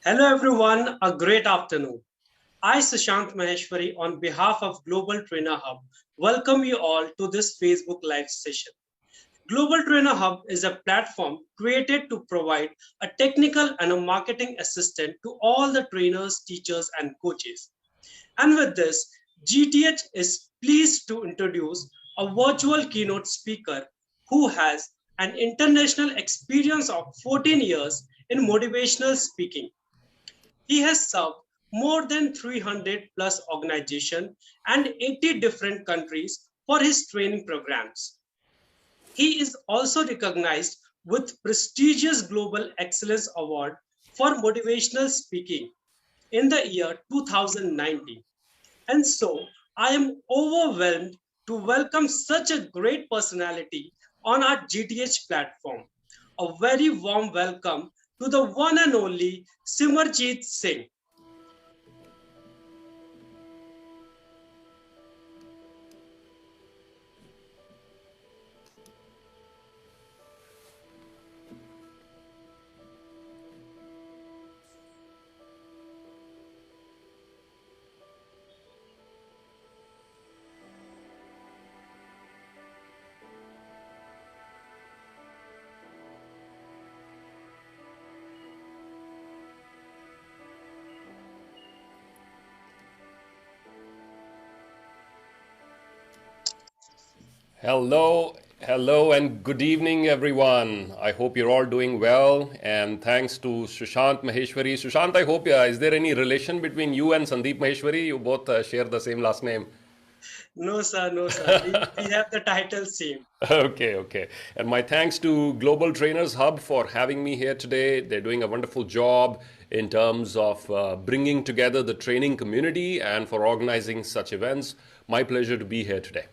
Hello everyone, a great afternoon. I, Sushant Maheshwari, on behalf of Global Trainer Hub, welcome you all to this Facebook Live session. Global Trainer Hub is a platform created to provide a technical and a marketing assistant to all the trainers, teachers, and coaches. And with this, GTH is pleased to introduce a virtual keynote speaker who has an international experience of 14 years in motivational speaking. He has served more than 300 plus organizations and 80 different countries for his training programs. He is also recognized with prestigious Global Excellence Award for motivational speaking in the year 2019. And so I am overwhelmed to welcome such a great personality on our GTH platform. A very warm welcome to the one and only Simerjeet Singh. Hello, and good evening, everyone. I hope you're all doing well, and thanks to Sushant Maheshwari. Sushant, I hope, is there any relation between you and Sandeep Maheshwari? You both share the same last name. No, sir, no, sir. We have the title same. Okay. And my thanks to Global Trainers Hub for having me here today. They're doing a wonderful job in terms of bringing together the training community and for organizing such events. My pleasure to be here today.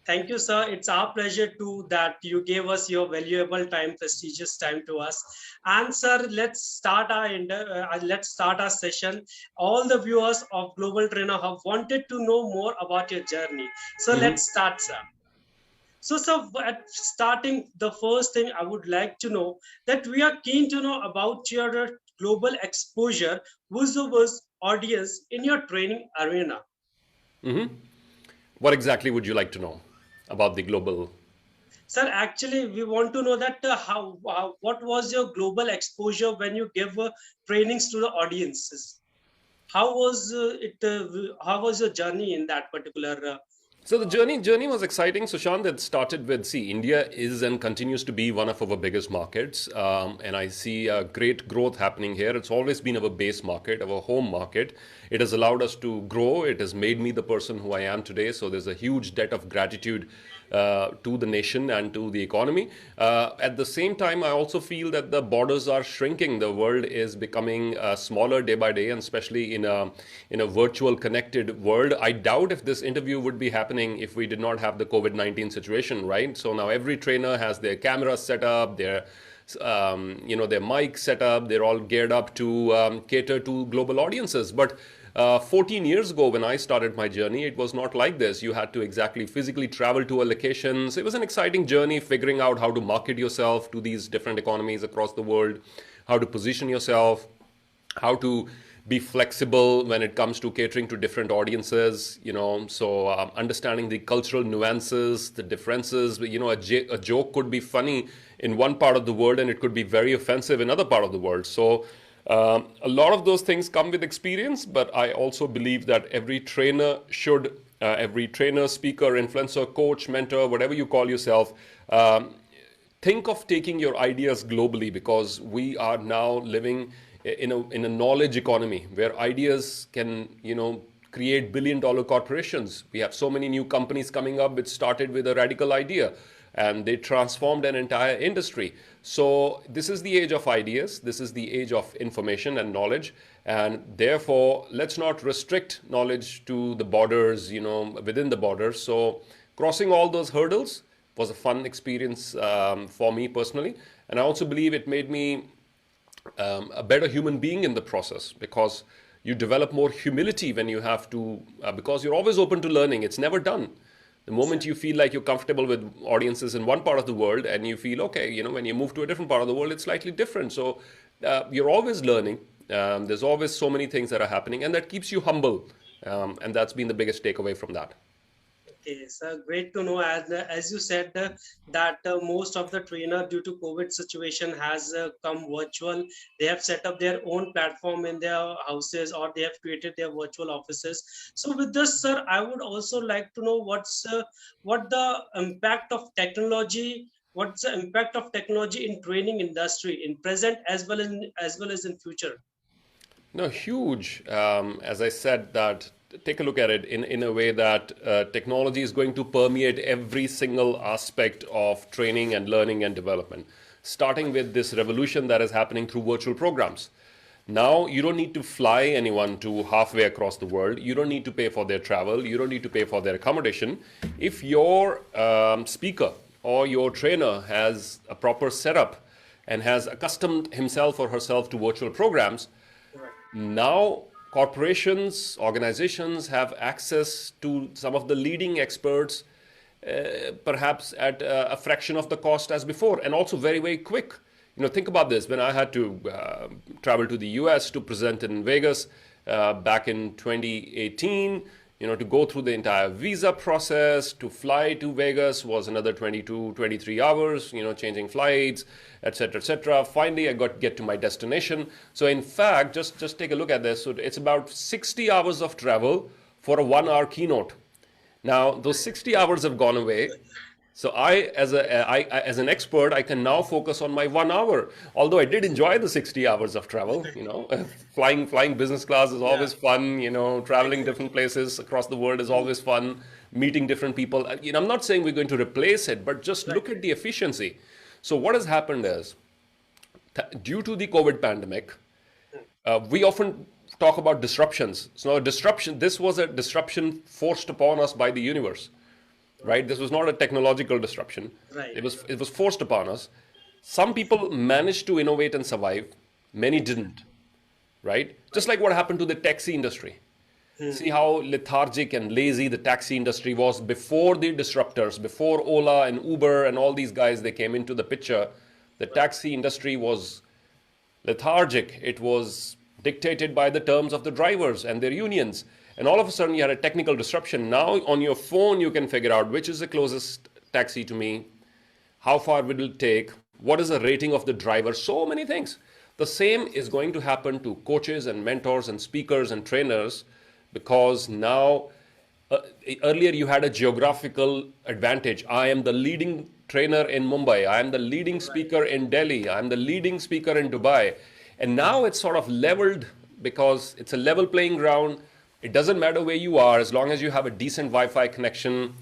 Thank you, sir. It's our pleasure too that you gave us your valuable time, prestigious time to us. And sir, let's start our session. All the viewers of Global Trainer Hub wanted to know more about your journey. So let's start, sir. So, sir, at starting, the first thing I would like to know that we are keen to know about your global exposure with the audience in your training arena. What exactly would you like to know about the global? Sir, actually, we want to know that what was your global exposure when you gave trainings to the audiences? How was it? How was your journey in that particular? So the journey was exciting, Sushant. It started with, see, India is and continues to be one of our biggest markets, and I see great growth happening here. It's always been our base market, our home market. It has allowed us to grow. It has made me the person who I am today. So there's a huge debt of gratitude to the nation and to the economy. At the same time, I also feel that the borders are shrinking. The world is becoming smaller day by day, and especially in a virtual connected world. I doubt if this interview would be happening if we did not have the COVID-19 situation, right? So now every trainer has their cameras set up, their mic set up. They're all geared up to cater to global audiences. But 14 years ago, when I started my journey, it was not like this. You had to exactly physically travel to a locations. It was an exciting journey figuring out how to market yourself to these different economies across the world, how to position yourself, how to be flexible when it comes to catering to different audiences, so understanding the cultural nuances, the differences. A joke could be funny in one part of the world and it could be very offensive in another part of the world. So a lot of those things come with experience, but I also believe that every trainer, speaker, influencer, coach, mentor, whatever you call yourself, think of taking your ideas globally, because we are now living in a knowledge economy where ideas can, create billion-dollar corporations. We have so many new companies coming up which started with a radical idea and they transformed an entire industry. So this is the age of ideas. This is the age of information and knowledge. And therefore, let's not restrict knowledge to the borders, within the borders. So crossing all those hurdles was a fun experience for me personally. And I also believe it made me a better human being in the process, because you develop more humility when you have to, because you're always open to learning. It's never done. The moment you feel like you're comfortable with audiences in one part of the world and you feel, okay, when you move to a different part of the world, it's slightly different. So you're always learning. There's always so many things that are happening, and that keeps you humble. And that's been the biggest takeaway from that. Okay, so great to know. As you said that most of the trainer due to COVID situation has come virtual. They have set up their own platform in their houses, or they have created their virtual offices. So with this, sir, I would also like to know what the impact of technology. What's the impact of technology in training industry in present as well as in future? No, huge. As I said, that take a look at it in a way that technology is going to permeate every single aspect of training and learning and development, starting with this revolution that is happening through virtual programs. Now, you don't need to fly anyone to halfway across the world. You don't need to pay for their travel. You don't need to pay for their accommodation. If your speaker or your trainer has a proper setup and has accustomed himself or herself to virtual programs, Right, now corporations, organizations have access to some of the leading experts, perhaps at a fraction of the cost as before, and also very, very quick. Think about this. When I had to travel to the US to present in Vegas back in 2018, to go through the entire visa process, to fly to Vegas was another 22, 23 hours, changing flights, etc., etc. Finally, I get to my destination. So in fact, just take a look at this. So it's about 60 hours of travel for a 1 hour keynote. Now, those 60 hours have gone away. So as an expert, I can now focus on my 1 hour. Although I did enjoy the 60 hours of travel, flying business class is yeah, always fun. Traveling exactly. different places across the world is always fun. Meeting different people. I'm not saying we're going to replace it, but just Right, look at the efficiency. So what has happened is, due to the COVID pandemic, we often talk about disruptions. So a disruption. This was a disruption forced upon us by the universe, right? This was not a technological disruption. right, It was forced upon us. Some people managed to innovate and survive. Many didn't, right? Just like what happened to the taxi industry. See how lethargic and lazy the taxi industry was before the disruptors, before Ola and Uber and all these guys they came into the picture. The right, taxi industry was lethargic. It was dictated by the terms of the drivers and their unions. And all of a sudden, you had a technical disruption. Now, on your phone, you can figure out which is the closest taxi to me, how far will it take, what is the rating of the driver, so many things. The same is going to happen to coaches and mentors and speakers and trainers, because now, earlier you had a geographical advantage. I am the leading trainer in Mumbai. I am the leading right, speaker in Delhi. I am the leading speaker in Dubai. And now it's sort of leveled because it's a level playing ground. It doesn't matter where you are as long as you have a decent Wi-Fi connection,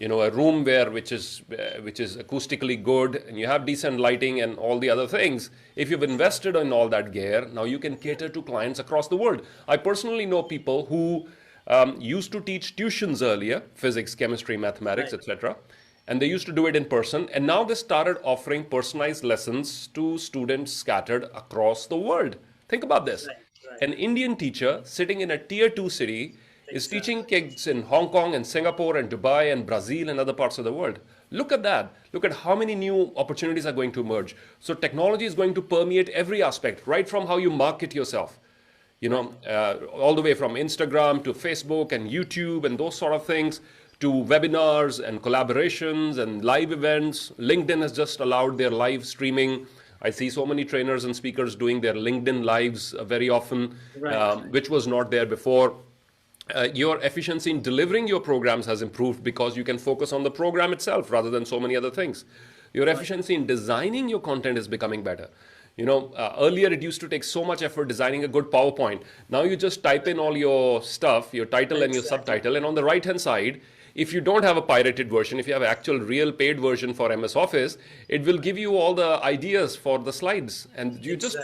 a room which is acoustically good, and you have decent lighting and all the other things. If you've invested in all that gear, now you can cater to clients across the world. I personally know people who used to teach tuitions earlier, physics, chemistry, mathematics, right, etc. And they used to do it in person, and now they started offering personalized lessons to students scattered across the world. Think about this. right, right. An Indian teacher sitting in a tier 2 city is teaching Exactly. kids in Hong Kong and Singapore and Dubai and Brazil and other parts of the world. Look at that. Look at how many new opportunities are going to emerge. So technology is going to permeate every aspect, right from how you market yourself, Right, all the way from Instagram to Facebook and YouTube and those sort of things, to webinars and collaborations and live events. LinkedIn has just allowed their live streaming. I see so many trainers and speakers doing their LinkedIn lives very often, right, which was not there before. Your efficiency in delivering your programs has improved because you can focus on the program itself rather than so many other things. Your right, efficiency in designing your content is becoming better. Earlier it used to take so much effort designing a good PowerPoint. Now you just type in all your stuff, your title and your exactly. subtitle, and on the right hand side, if you don't have a pirated version, if you have actual real paid version for MS Office, it will give you all the ideas for the slides. And you just,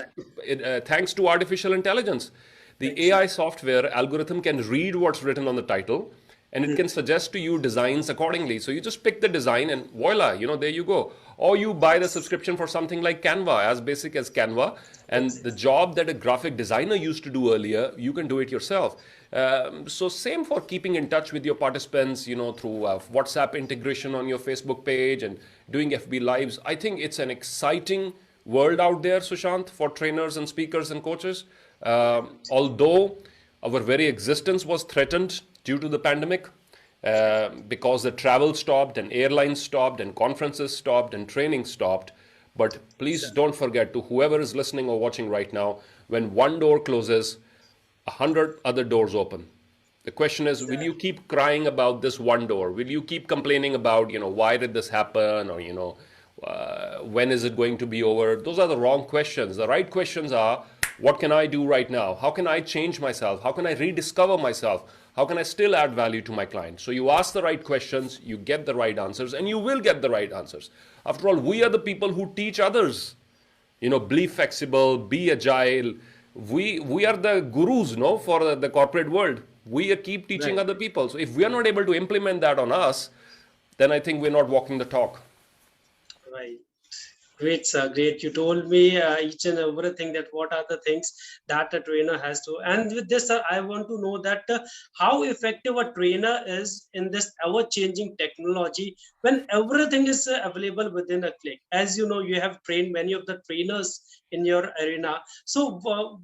Exactly. thanks to artificial intelligence, the AI Exactly. software algorithm can read what's written on the title, and it Hmm. can suggest to you designs accordingly. So you just pick the design and voila, there you go. Or you buy the Yes. subscription for something like Canva, as basic as Canva, and the Exactly. job that a graphic designer used to do earlier, you can do it yourself. So same for keeping in touch with your participants, through WhatsApp integration on your Facebook page and doing FB lives. I think it's an exciting world out there, Sushant, for trainers and speakers and coaches. Although our very existence was threatened due to the pandemic, because the travel stopped and airlines stopped and conferences stopped and training stopped. But please Sir. don't forget, to whoever is listening or watching right now, when one door closes, 100 other doors open. The question is, will you Exactly. keep crying about this one door? Will you keep complaining about, why did this happen? Or, when is it going to be over? Those are the wrong questions. The right questions are, what can I do right now? How can I change myself? How can I rediscover myself? How can I still add value to my client? So you ask the right questions, you get the right answers, and you will get the right answers. After all, we are the people who teach others. Be flexible, be agile. We are the gurus, no, for the corporate world. We keep teaching Right. other people. So if we are not able to implement that on us, then I think we're not walking the talk. Right. Great, sir. Great. You told me each and everything that what are the things that a trainer has to. And with this, sir, I want to know that how effective a trainer is in this ever-changing technology when everything is available within a click. As you know, you have trained many of the trainers in your arena. So,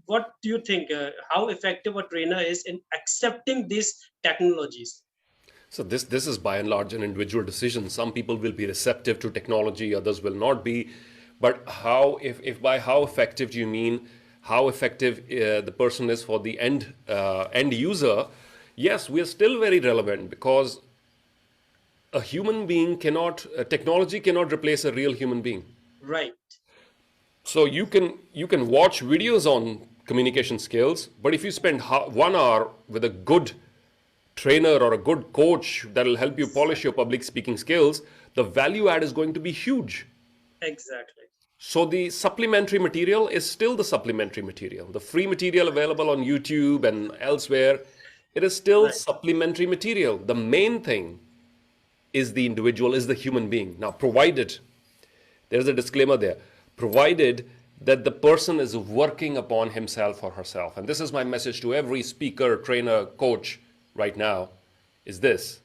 what do you think? How effective a trainer is in accepting these technologies? So this is by and large an individual decision. Some people will be receptive to technology, others will not be. But how, if by how effective do you mean how effective the person is for the end user? Yes, we are still very relevant because a human being cannot, technology cannot replace a real human being. Right. So you can watch videos on communication skills, but if you spend 1 hour with a good trainer or a good coach that will help you polish your public speaking skills, the value add is going to be huge. Exactly. So the supplementary material is still the supplementary material. The free material available on YouTube and elsewhere, it is still Right. supplementary material. The main thing is the individual, is the human being. Now, provided, there's a disclaimer there, provided that the person is working upon himself or herself. And this is my message to every speaker, trainer, coach right now, is this: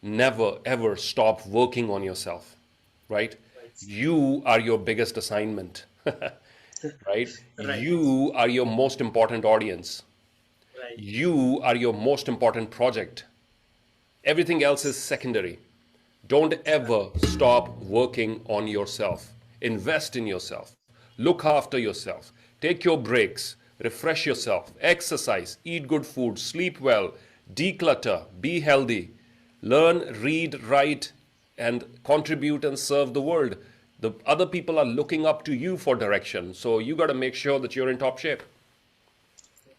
never ever stop working on yourself, right? Right. You are your biggest assignment, right? Right. You are your most important audience. Right. You are your most important project. Everything else is secondary. Don't ever stop working on yourself. Invest in yourself. Look after yourself. Take your breaks. Refresh yourself. Exercise. Eat good food. Sleep well. Declutter. Be healthy. Learn, read, write, and contribute and serve the world. The other people are looking up to you for direction. So you got to make sure that you're in top shape.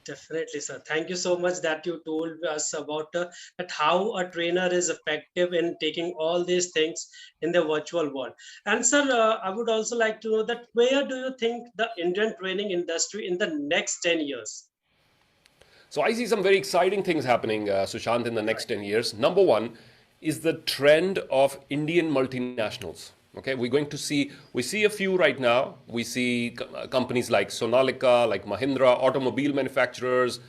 Definitely, sir. Thank you so much that you told us about that how a trainer is effective in taking all these things in the virtual world. And sir, I would also like to know that where do you think the Indian training industry in the next 10 years? So I see some very exciting things happening, Sushant, in the next Right. 10 years. Number one is the trend of Indian multinationals. Okay, we see a few right now. We see companies like Sonalika, like Mahindra, automobile manufacturers,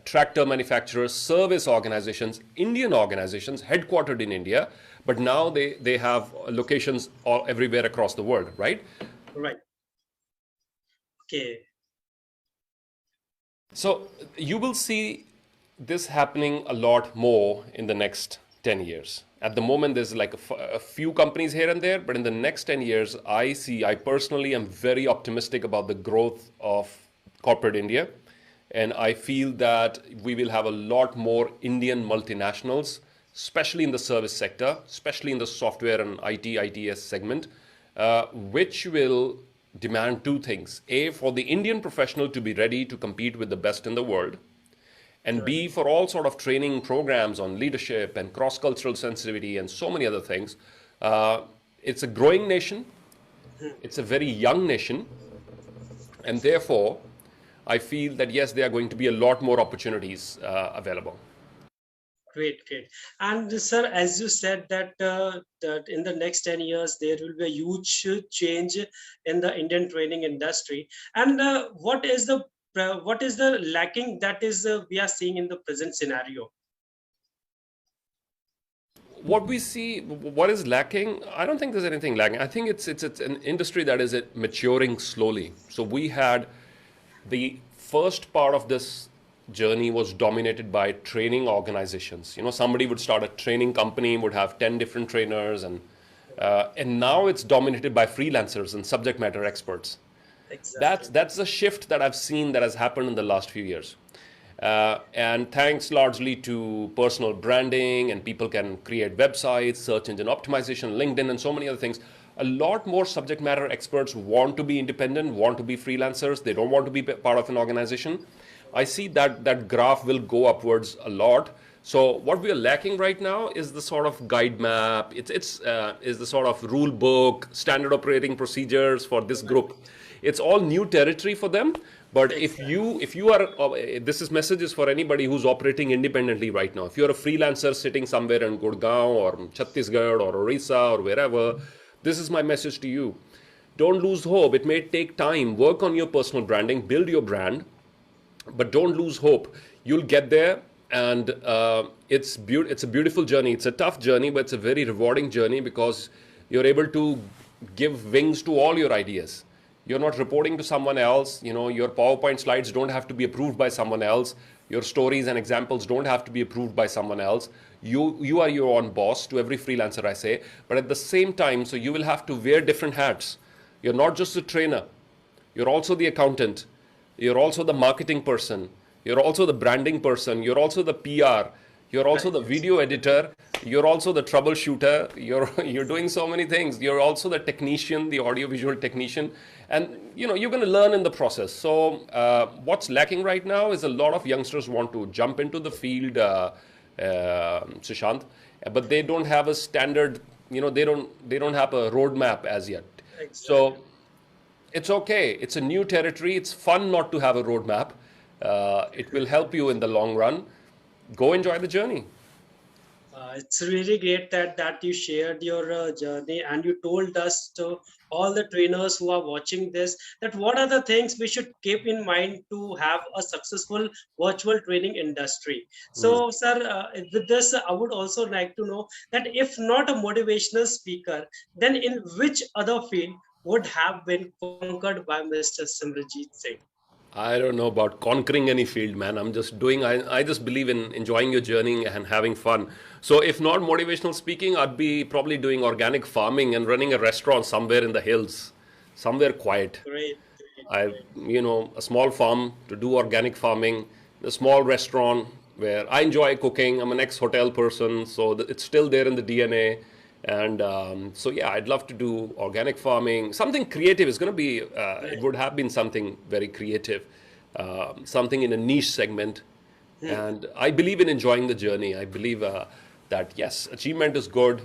tractor manufacturers, service organizations, Indian organizations headquartered in India, but now they have locations everywhere across the world, right? Right. Okay. So you will see this happening a lot more in the next 10 years. At the moment, there's like a few companies here and there, but in the next 10 years, I personally am very optimistic about the growth of corporate India. And I feel that we will have a lot more Indian multinationals, especially in the service sector, especially in the software and ITS segment, which will demand two things. A, for the Indian professional to be ready to compete with the best in the world, and Right. B, for all sort of training programs on leadership and cross-cultural sensitivity and so many other things. It's a growing nation. It's a very young nation. And therefore, I feel that yes, there are going to be a lot more opportunities available. Great, great. And sir, as you said that in the next 10 years there will be a huge change in the Indian training industry. And what is the lacking that is we are seeing in the present scenario? What we see, what is lacking, I don't think there's anything lacking. I think it's an industry that is maturing slowly. So we had The first part of this journey was dominated by training organizations. You know, somebody would start a training company, would have 10 different trainers, and now it's dominated by freelancers and subject matter experts. That's Exactly. that's a shift that I've seen that has happened in the last few years. And thanks largely to personal branding, and people can create websites, search engine optimization, LinkedIn, and so many other things. A lot more subject matter experts want to be independent, want to be freelancers. They don't want to be part of an organization. I see that that graph will go upwards a lot. So what we are lacking right now is the sort of guide map. It's is the sort of rule book, standard operating procedures for this group. It's all new territory for them. But Exactly. if you are this is messages for anybody who's operating independently right now. If you're a freelancer sitting somewhere in Gurgaon or Chhattisgarh or Orissa or wherever, this is my message to you. Don't lose hope. It may take time. Work on your personal branding, build your brand, but don't lose hope. You'll get there, and it's a beautiful journey. It's a tough journey, but it's a very rewarding journey because you're able to give wings to all your ideas. You're not reporting to someone else. You know, your PowerPoint slides don't have to be approved by someone else. Your stories and examples don't have to be approved by someone else. You are your own boss. To every freelancer I say, but at the same time, so you will have to wear different hats. You're not just a trainer, you're also the accountant. You're also the marketing person. You're also the branding person. You're also the PR. You're also Right. the video editor. You're also the troubleshooter. You're doing so many things. You're also the technician, the audiovisual technician, and you know you're going to learn in the process. So what's lacking right now is a lot of youngsters want to jump into the field, Sushant, but they don't have a standard. You know they don't have a roadmap as yet. So Exactly. it's okay. It's a new territory. It's fun not to have a roadmap. It will help you in the long run. Go enjoy the journey. It's really great that you shared your journey, and you told us to all the trainers who are watching this that what are the things we should keep in mind to have a successful virtual training industry. So, sir, with this, I would also like to know that if not a motivational speaker, then in which other field would have been conquered by Mr. Simrajit Singh? I don't know about conquering any field, man. I just believe in enjoying your journey and having fun. So, if not motivational speaking, I'd be probably doing organic farming and running a restaurant somewhere in the hills, somewhere quiet. Great, great, I, great. a small farm to do organic farming, a small restaurant where I enjoy cooking. I'm an ex-hotel person, so it's still there in the DNA. And so, yeah, I'd love to do organic farming. Something creative is going to be, it Right. would have been something very creative, something in a niche segment. Hmm. And I believe in enjoying the journey. I believe that, yes, achievement is good.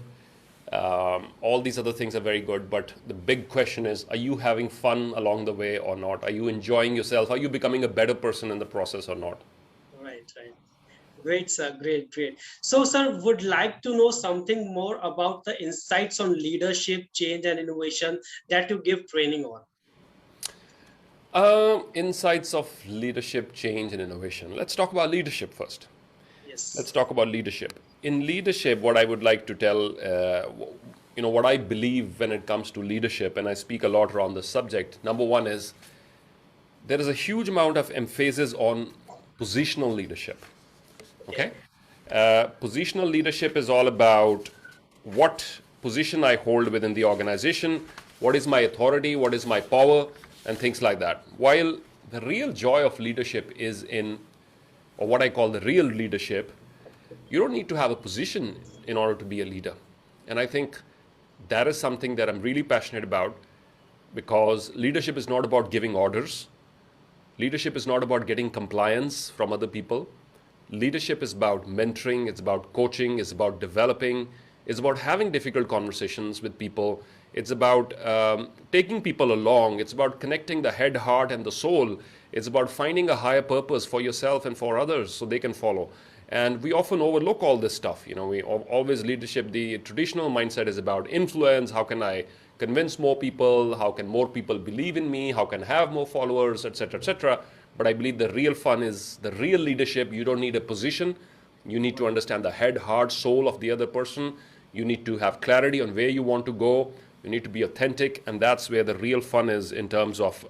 All these other things are very good, but the big question is, are you having fun along the way or not? Are you enjoying yourself? Are you becoming a better person in the process or not? Right, right. Great, sir. Great, great. So, sir, would like to know something more about the insights on leadership, change, and innovation that you give training on. Insights of leadership, change, and innovation. Let's talk about leadership first. Let's Yes. talk about leadership. In leadership, what I would like to tell, what I believe when it comes to leadership, and I speak a lot around the subject. Number one is there is a huge amount of emphasis on positional leadership. Okay? Okay. Positional leadership is all about what position I hold within the organization, what is my authority, what is my power, and things like that. While the real joy of leadership is in, or what I call the real leadership, you don't need to have a position in order to be a leader. And I think that is something that I'm really passionate about because leadership is not about giving orders. Leadership is not about getting compliance from other people. Leadership is about mentoring, it's about coaching, it's about developing, it's about having difficult conversations with people. It's about taking people along. It's about connecting the head, heart, and the soul. It's about finding a higher purpose for yourself and for others so they can follow. And we often overlook all this stuff. You know, we always leadership. The traditional mindset is about influence. How can I convince more people? How can more people believe in me? How can I have more followers, etc., etc. But I believe the real fun is the real leadership. You don't need a position. You need to understand the head, heart, soul of the other person. You need to have clarity on where you want to go. You need to be authentic, and that's where the real fun is in terms of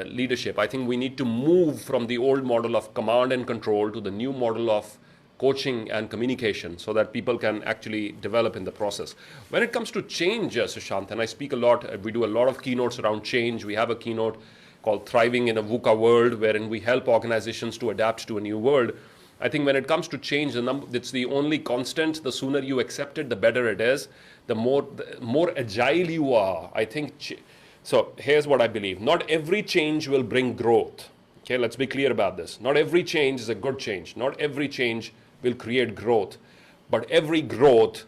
leadership. I think we need to move from the old model of command and control to the new model of coaching and communication so that people can actually develop in the process. When it comes to change, Sushant, and I speak a lot, we do a lot of keynotes around change. We have a keynote called Thriving in a VUCA World, wherein we help organizations to adapt to a new world. I think when it comes to change, it's the only constant. The sooner you accept it, the better it is. The more agile you are, I think. So here's what I believe. Not every change will bring growth. Okay, let's be clear about this. Not every change is a good change. Not every change will create growth. But every growth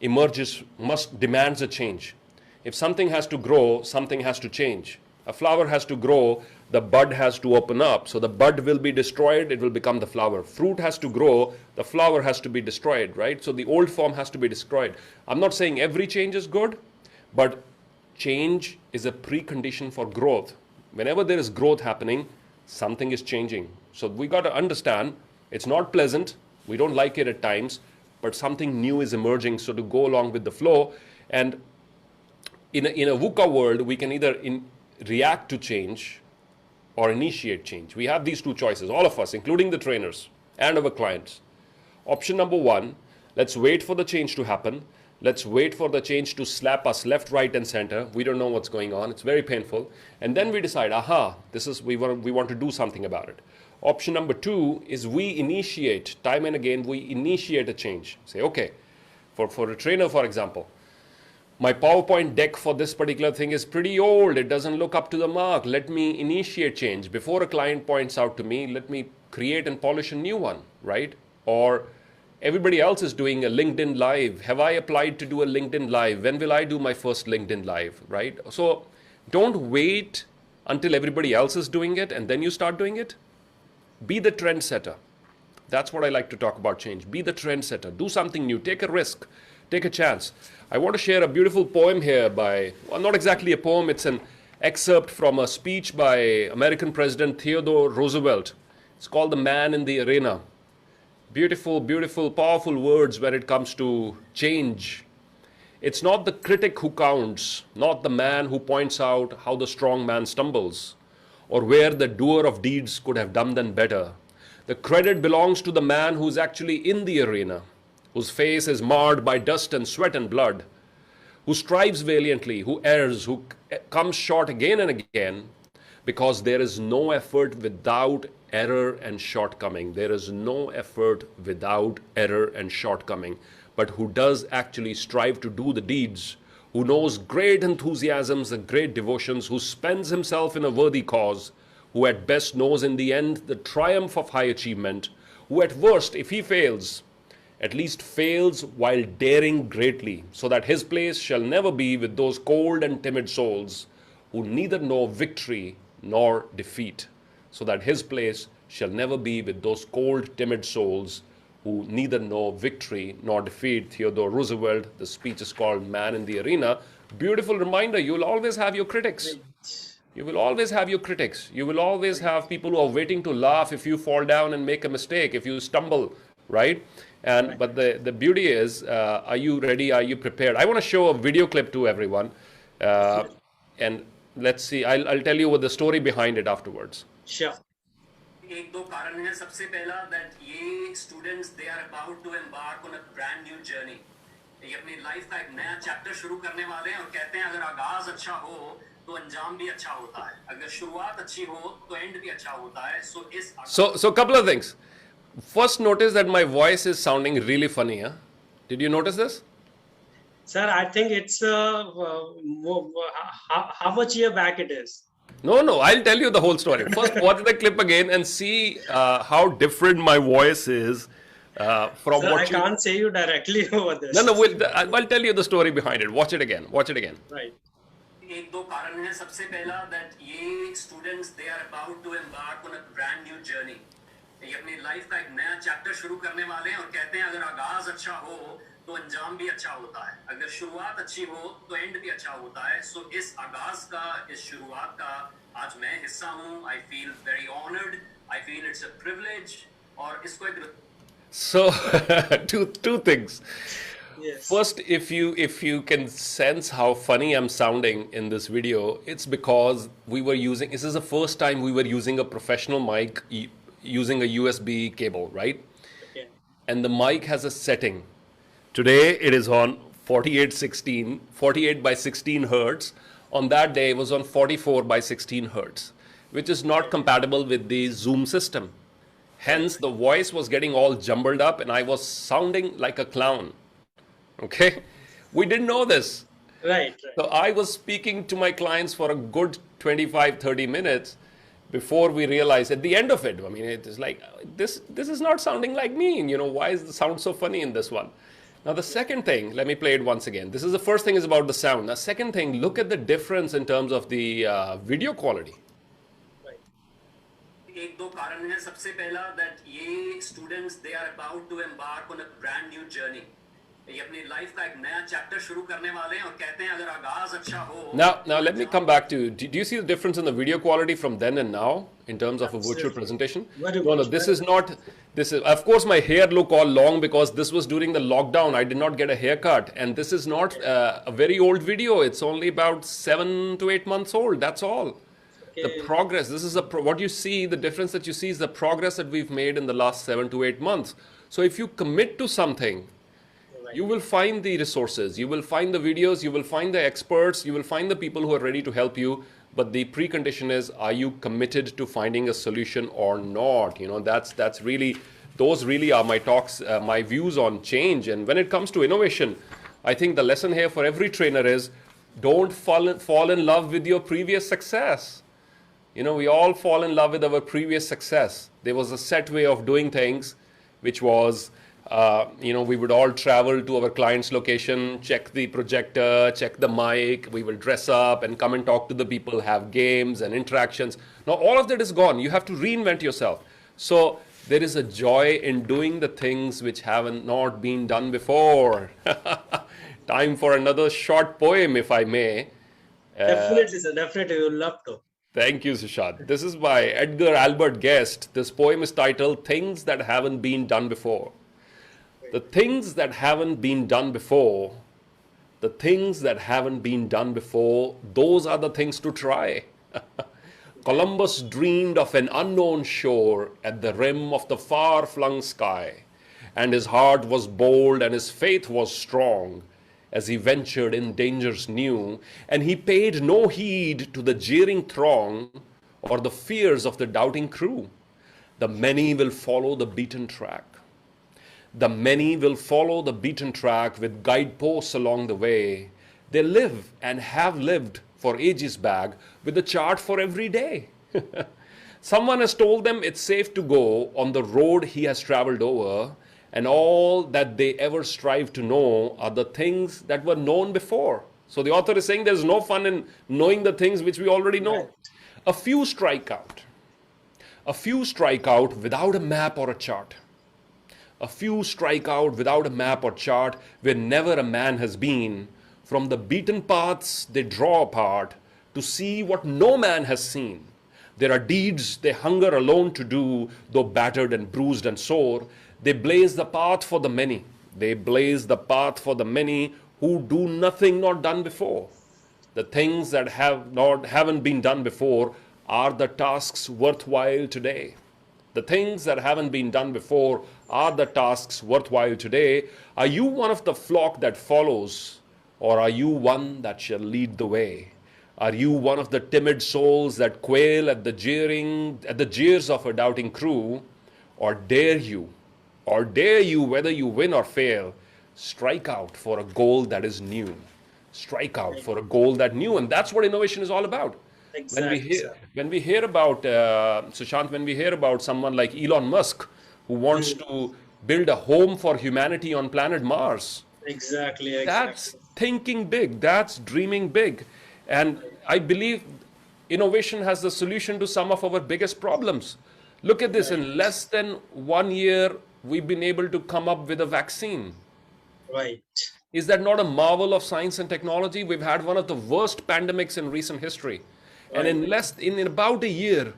demands a change. If something has to grow, something has to change. A flower has to grow, the bud has to open up. So the bud will be destroyed, it will become the flower. Fruit has to grow, the flower has to be destroyed, right? So the old form has to be destroyed. I'm not saying every change is good, but change is a precondition for growth. Whenever there is growth happening, something is changing. So we got to understand it's not pleasant, we don't like it at times, but something new is emerging. So to go along with the flow, and in a VUCA world, we can either react to change or initiate change. We have these two choices, all of us, including the trainers and our clients. Option number one, let's wait for the change to happen. Let's wait for the change to slap us left, right, and center. We don't know what's going on. It's very painful. And then we decide, we want to do something about it. Option number two is we initiate, time and again, we initiate a change. Say, okay, for a trainer, for example, my PowerPoint deck for this particular thing is pretty old. It doesn't look up to the mark. Let me initiate change. Before a client points out to me, let me create and polish a new one, right? Or everybody else is doing a LinkedIn Live. Have I applied to do a LinkedIn Live? When will I do my first LinkedIn Live, right? So don't wait until everybody else is doing it and then you start doing it. Be the trendsetter. That's what I like to talk about change. Be the trendsetter. Do something new. Take a risk. Take a chance. I want to share a beautiful poem here not exactly a poem, it's an excerpt from a speech by American President Theodore Roosevelt. It's called The Man in the Arena. Beautiful, beautiful, powerful words when it comes to change. It's not the critic who counts, not the man who points out how the strong man stumbles, or where the doer of deeds could have done them better. The credit belongs to the man who's actually in the arena, whose face is marred by dust and sweat and blood, who strives valiantly, who errs, who comes short again and again, because there is no effort without error and shortcoming. There is no effort without error and shortcoming, but who does actually strive to do the deeds, who knows great enthusiasms and great devotions, who spends himself in a worthy cause, who at best knows in the end the triumph of high achievement, who at worst, if he fails, at least fails while daring greatly, so that his place shall never be with those cold and timid souls who neither know victory nor defeat. So that his place shall never be with those cold, timid souls who neither know victory nor defeat. Theodore Roosevelt, the speech is called Man in the Arena. Beautiful reminder, you will always have your critics. You will always have your critics. You will always have people who are waiting to laugh if you fall down and make a mistake, if you stumble, right? But the beauty is, are you ready? Are you prepared? I want to show a video clip to everyone, and let's see. I'll tell you what the story behind it afterwards. Sure. एक दो कारण है सबसे पहला that ये students they are about to embark on a brand new journey. ये अपनी life का एक नया चैप्टर शुरू करने वाले हैं और कहते हैं अगर आगाज अच्छा हो तो अंजाम भी अच्छा होता है. अगर शुरुआत अच्छी हो तो एंड भी अच्छा होता है. So couple of things. First, notice that my voice is sounding really funny. Huh? Did you notice this? Sir, I think it's how much year back it is. No, I'll tell you the whole story. First, watch the clip again and see how different my voice is from Sir, what I can't say you directly over this. No, I'll tell you the story behind it. Watch it again. Watch it again. Right. एक दो कारण है सबसे पहला that ये students they are about to embark on a brand new journey. ये अपनी life का एक नया चैप्टर शुरू करने वाले हैं और कहते हैं अगर आगाज अच्छा हो तो अंजाम भी अच्छा होता है. अगर शुरुआत अच्छी हो तो एंड भी अच्छा होता है. सो इस आगाज का, इस शुरुआत का आज मैं हिस्सा हूं. I feel very honoured. I feel it's a privilege. और इसको एक So two things. Yes. First, if you can sense how funny I'm sounding in this video, it's because we were using, this is the first time we were using a professional mic using a USB cable, right? Okay. And the mic has a setting. Today it is on 48 by 16 hertz. On that day it was on 44 by 16 hertz, which is not compatible with the Zoom system. Hence, the voice was getting all jumbled up and I was sounding like a clown. Okay? We didn't know this. Right. Right. So I was speaking to my clients for a good 25, 30 minutes before we realized at the end of it, I mean, it is like, this is not sounding like me. You know, why is the sound so funny in this one? Now, the second thing, let me play it once again. This is the first thing is about the sound. The second thing, look at the difference in terms of the video quality. Right. एक दो कारण है सबसे पहला that ये students they are about to embark on a brand new journey. ये अपनी life का एक नया चैप्टर शुरू करने वाले हैं और कहते हैं अगर आगाज अच्छा हो. Now let me come back to, do you see the difference in the video quality from then and now in terms of a virtual presentation? Very No, much, this very is not, this is, of course my hair look all long because this was during the lockdown. I did not get a haircut, and this is not a very old video. It's only about 7 to 8 months old. That's all. The Okay. progress, this is what you see, the difference that you see is the progress that we've made in the last 7 to 8 months. So if you commit to something, Right. you will find the resources, you will find the videos, you will find the experts, you will find the people who are ready to help you. But the precondition is, are you committed to finding a solution or not? You know, that's really, those really are my talks, my views on change. And when it comes to innovation, I think the lesson here for every trainer is, don't fall in love with your previous success. You know, we all fall in love with our previous success. There was a set way of doing things, which was, you know, we would all travel to our client's location, check the projector, check the mic, we will dress up and come and talk to the people, have games and interactions. Now, all of that is gone. You have to reinvent yourself. So there is a joy in doing the things which haven't not been done before. Time for another short poem, if I may. Definitely, sir. Definitely, we would love to. Thank you, Sushant. This is by Edgar Albert Guest. This poem is titled Things That Haven't Been Done Before. The things that haven't been done before, the things that haven't been done before, those are the things to try. Columbus dreamed of an unknown shore at the rim of the far-flung sky, and his heart was bold and his faith was strong as he ventured in dangers new, and he paid no heed to the jeering throng or the fears of the doubting crew. The many will follow the beaten track. The many will follow the beaten track with guideposts along the way. They live and have lived for ages back with a chart for every day. Someone has told them it's safe to go on the road he has traveled over, and all that they ever strive to know are the things that were known before. So the author is saying there's no fun in knowing the things which we already know. Right. A few strike out. A few strike out without a map or a chart. A few strike out without a map or chart where never a man has been. From the beaten paths they draw apart to see what no man has seen. There are deeds they hunger alone to do, though battered and bruised and sore. They blaze the path for the many. They blaze the path for the many who do nothing not done before. The things that haven't been done before are the tasks worthwhile today. The things that haven't been done before are the tasks worthwhile today. Are you one of the flock that follows, or are you one that shall lead the way? Are you one of the timid souls that quail at the jeers of a doubting crew? Or dare you, whether you win or fail, strike out for a goal that is new. Strike out for a goal that new. And that's what innovation is all about. Exactly, sir. When we hear about, Sushant, when we hear about someone like Elon Musk, who wants to build a home for humanity on planet Mars, Exactly. that's thinking big, that's dreaming big. And I believe innovation has the solution to some of our biggest problems. Look at this, in less than 1 year, we've been able to come up with a vaccine. Right. Is that not a marvel of science and technology? We've had one of the worst pandemics in recent history. And in about a year,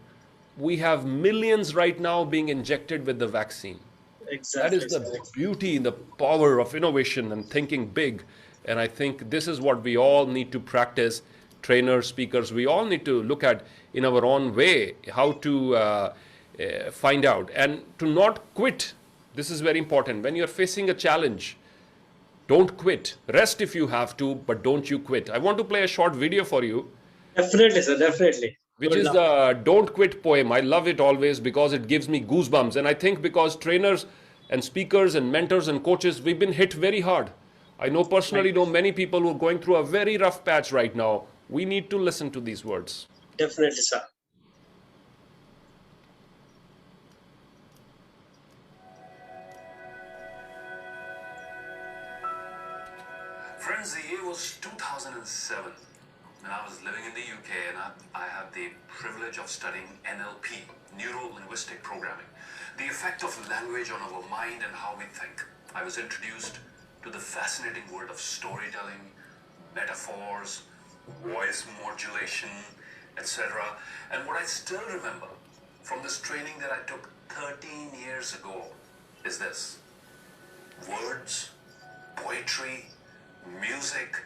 we have millions right now being injected with the vaccine. That is Exactly, the sir. beauty, the power of innovation and thinking big. And I think this is what we all need to practice. Trainers, speakers, we all need to look at in our own way how to find out and to not quit. This is very important. When you're facing a challenge, don't quit. Rest if you have to, but don't you quit. I want to play a short video for you, Definitely, sir. Definitely. We which would is love. the Don't Quit poem. I love it always because it gives me goosebumps. And I think because trainers and speakers and mentors and coaches, we've been hit very hard. I know Right. personally know many people who are going through a very rough patch right now. We need to listen to these words. Definitely, sir. Friends, the year was 2007, and I was living in the UK, and I had the privilege of studying NLP, Neuro-Linguistic Programming, the effect of language on our mind and how we think. I was introduced to the fascinating world of storytelling, metaphors, voice modulation, etc. And what I still remember from this training that I took 13 years ago is this: words, poetry, music,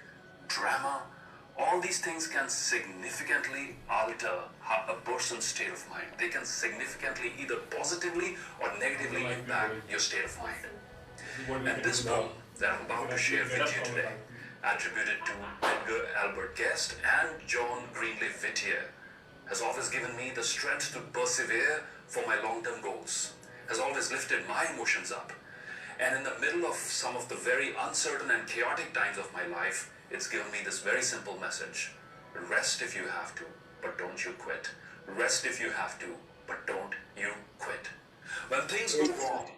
drama, all these things can significantly alter a person's state of mind. They can significantly either positively or negatively impact your state of mind. And this poem that I'm about to share with you today, attributed to Edgar Albert Guest and John Greenleaf Whittier, has always given me the strength to persevere for my long-term goals, has always lifted my emotions up. And in the middle of some of the very uncertain and chaotic times of my life, it's given me this very simple message: rest if you have to, but don't you quit. Rest if you have to, but don't you quit. When things go wrong,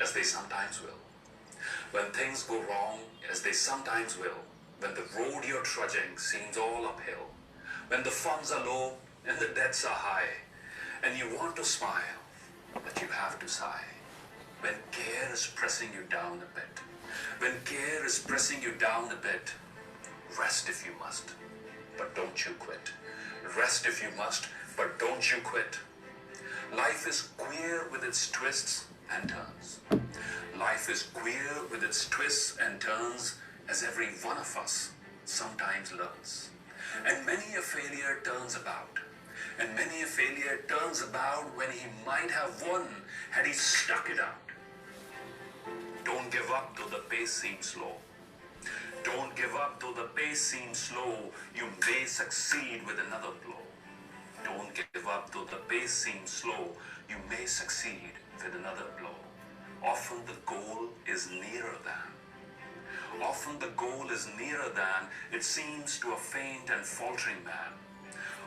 as they sometimes will, when things go wrong, as they sometimes will, when the road you're trudging seems all uphill, when the funds are low and the debts are high, and you want to smile, but you have to sigh, when care is pressing you down a bit, when care is pressing you down a bit, rest if you must, but don't you quit. Rest if you must, but don't you quit. Life is queer with its twists and turns. Life is queer with its twists and turns, as every one of us sometimes learns. And many a failure turns about. And many a failure turns about when he might have won had he stuck it out. Don't give up though the pace seems slow. Don't give up though the pace seems slow. You may succeed with another blow. Don't give up though the pace seems slow. You may succeed with another blow. Often the goal is nearer than. Often the goal is nearer than it seems to a faint and faltering man.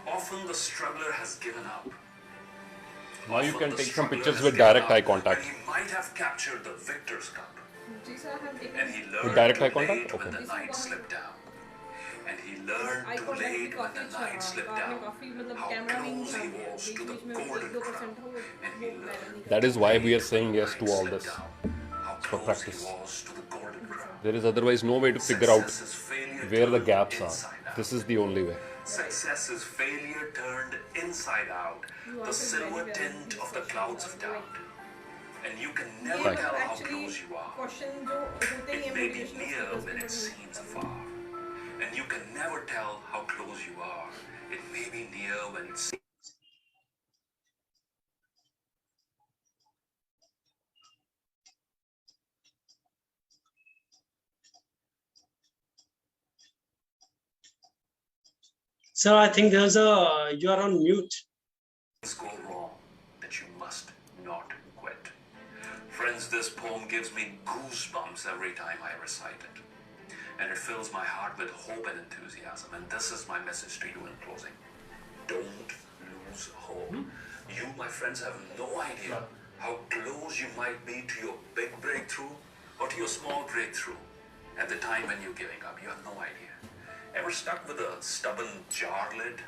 Often the struggler has given up. Now you Often can the take some struggler pictures has with given direct up eye contact. when he might have captured the victor's cup. And he With learned direct too eye contact? late when Okay. the night slipped down. And he learned too late when the night slipped down how close he was to the golden crown. And he learned That is too why late we are when saying the yes to night all slipped this. down how For close he practice. was to the golden crown. There is otherwise no way to figure out Success is failure where the turned gaps are. inside out. This is the only way. Success is failure turned inside out, the silver tint of the clouds of doubt. And you can never Thank you. tell how close you are. It may be near when it seems far. And you can never tell how close you are. It may be near when it seems. Sir, I think there's a you are on mute. Go wrong, that you must not quit. Friends, this poem gives me goosebumps every time I recite it. And it fills my heart with hope and enthusiasm. And this is my message to you in closing. Don't lose hope. You, my friends, have no idea how close you might be to your big breakthrough or to your small breakthrough at the time when you're giving up. You have no idea. Ever stuck with a stubborn jar lid?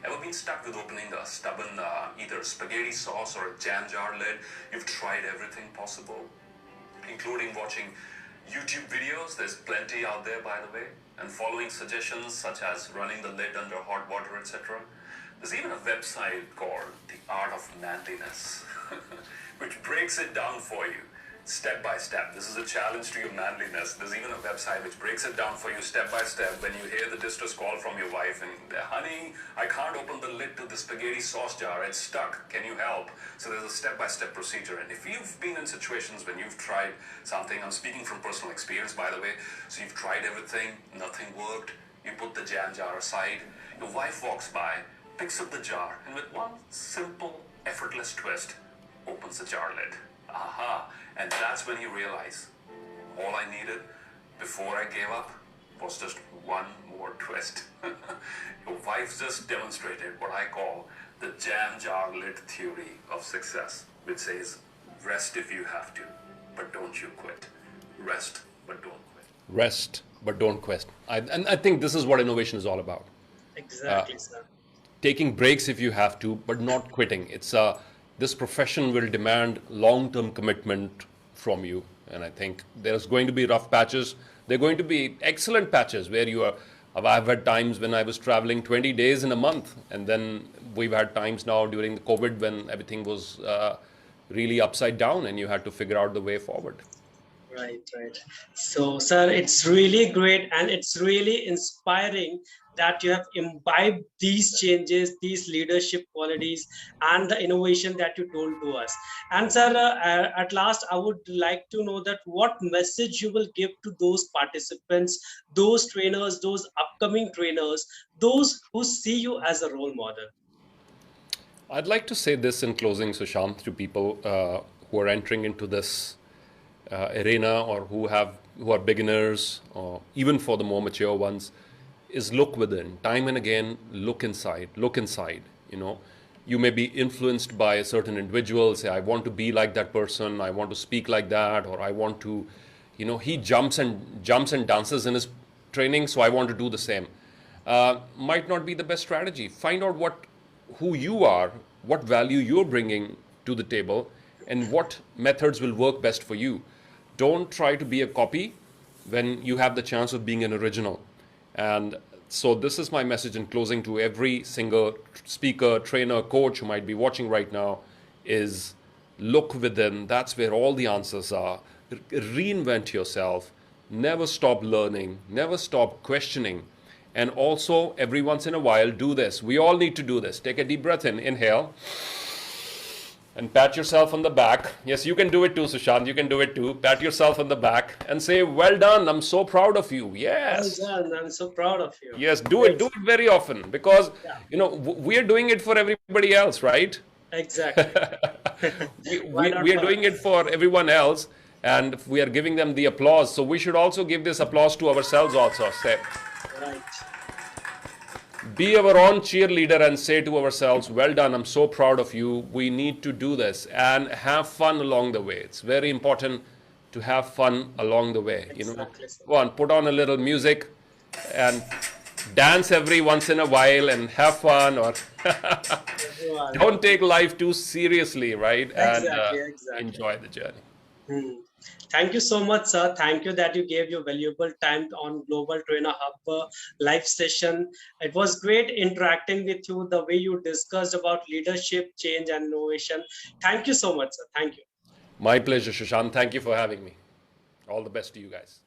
Ever been stuck with opening a stubborn either spaghetti sauce or a jam jar lid? You've tried everything possible, including watching YouTube videos. There's plenty out there, by the way, and following suggestions such as running the lid under hot water, etc. There's even a website called The Art of Manliness. which breaks it down for you step by step. This is a challenge to your manliness. There's even a website which breaks it down for you step by step. When you hear the distress call from your wife and, honey, I can't open the lid to the spaghetti sauce jar, it's stuck, can you help? So there's a step-by-step procedure. And if you've been in situations when you've tried something, I'm speaking from personal experience, by the way, so you've tried everything, nothing worked, you put the jam jar aside, your wife walks by, picks up the jar, and with one simple, effortless twist, opens the jar lid. Aha! And that's when you realize all I needed before I gave up was just one more twist. Your wife just demonstrated what I call the jam jar lid theory of success, which says rest if you have to, but don't you quit. Rest, but don't quit. Rest, but don't quit. And I think this is what innovation is all about. Exactly, sir. Taking breaks if you have to, but not quitting. This profession will demand long-term commitment from you, and I think there's going to be rough patches. There are going to be excellent patches where you are. I've had times when I was traveling 20 days in a month, and then we've had times now during the COVID when everything was really upside down, and you had to figure out the way forward. Right, right. So, sir, it's really great and it's really inspiring that you have imbibed these changes, these leadership qualities, and the innovation that you told to us. And, sir, at last, I would like to know that what message you will give to those participants, those trainers, those upcoming trainers, those who see you as a role model. I'd like to say this in closing, Sushant, to people who are entering into this arena or who are beginners, or even for the more mature ones, is look within. Time and again, look inside. Look inside. You may be influenced by a certain individual. Say, I want to be like that person. I want to speak like that, or I want to, he jumps and dances in his training, so I want to do the same. Might not be the best strategy. Find out who you are, what value you're bringing to the table, and what methods will work best for you. Don't try to be a copy when you have the chance of being an original. And so this is my message in closing to every single speaker, trainer, coach who might be watching right now, is look within. That's where all the answers are. Reinvent yourself. Never stop learning. Never stop questioning. And also, every once in a while, do this. We all need to do this. Take a deep breath in. Inhale. And pat yourself on the back. Yes, you can do it too, Sushant. You can do it too. Pat yourself on the back and say, well done. I'm so proud of you. Yes. Well done. I'm so proud of you. Yes, do it. Do it very often because, we are doing it for everybody else, right? Exactly. we are doing it for everyone else, and we are giving them the applause. So we should also give this applause to ourselves also. Say, Right. be our own cheerleader and say to ourselves, well done, I'm so proud of you. We need to do this and have fun along the way. It's very important to have fun along the way. Exactly. Go on, put on a little music and dance every once in a while and have fun, or don't take life too seriously, right? Exactly, And exactly. enjoy the journey. Thank you so much, sir. Thank you that you gave your valuable time on Global Trainer Hub live session. It was great interacting with you, the way you discussed about leadership, change, and innovation. Thank you so much, sir. Thank you. My pleasure, Sushant. Thank you for having me. All the best to you guys.